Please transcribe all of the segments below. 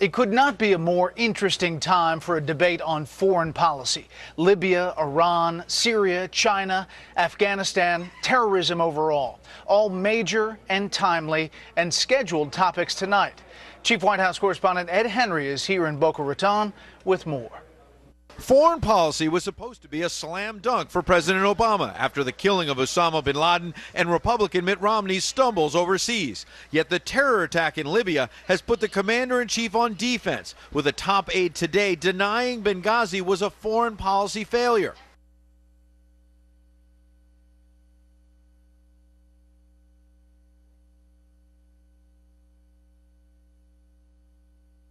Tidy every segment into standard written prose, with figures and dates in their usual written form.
It could not be a more interesting time for a debate on foreign policy. Libya, Iran, Syria, China, Afghanistan, terrorism overall. All major and timely and scheduled topics tonight. Chief White House correspondent Ed Henry is here in Boca Raton with more. Foreign policy was supposed to be a slam dunk for President Obama after the killing of Osama bin Laden and Republican Mitt Romney's stumbles overseas. Yet the terror attack in Libya has put the commander-in-chief on defense, with a top aide today denying Benghazi was a foreign policy failure.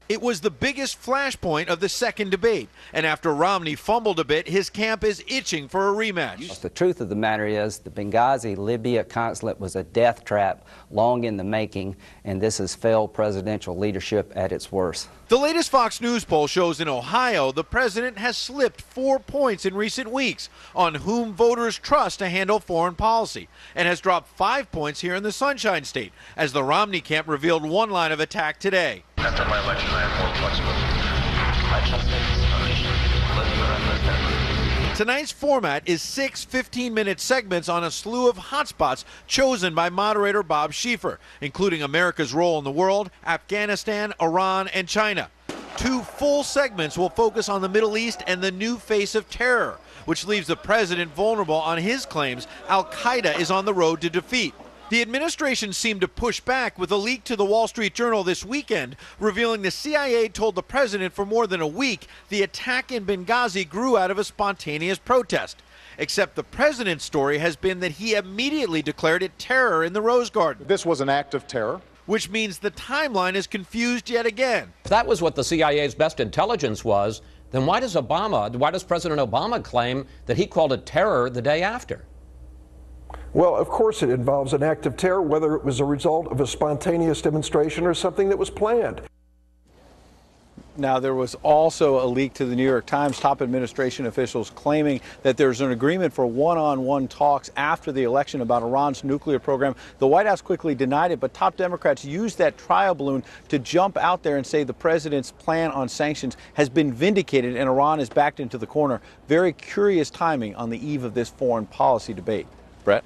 It was the biggest flashpoint of the second debate, and after Romney fumbled a bit, his camp is itching for a rematch. The truth of the matter is the Benghazi, Libya consulate was a death trap long in the making, and this is failed presidential leadership at its worst. The latest Fox News poll shows in Ohio the president has slipped 4 points in recent weeks on whom voters trust to handle foreign policy, and has dropped 5 points here in the Sunshine State, as the Romney camp revealed one line of attack today. After my election, I have more flexibility. I trust this nation. Tonight's format is 6 15-minute segments on a slew of hotspots chosen by moderator Bob Schieffer, including America's role in the world, Afghanistan, Iran, and China. 2 full segments will focus on the Middle East and the new face of terror, which leaves the president vulnerable on his claims Al-Qaeda is on the road to defeat. The administration seemed to push back with a leak to the Wall Street Journal this weekend, revealing the CIA told the president for more than a week the attack in Benghazi grew out of a spontaneous protest. Except the president's story has been that he immediately declared it terror in the Rose Garden. This was an act of terror. Which means the timeline is confused yet again. If that was what the CIA's best intelligence was, then why does President Obama claim that he called it terror the day after? Well, of course it involves an act of terror, whether it was a result of a spontaneous demonstration or something that was planned. Now, there was also a leak to the New York Times, top administration officials claiming that there's an agreement for one-on-one talks after the election about Iran's nuclear program. The White House quickly denied it, but top Democrats used that trial balloon to jump out there and say the president's plan on sanctions has been vindicated and Iran is backed into the corner. Very curious timing on the eve of this foreign policy debate. Brett?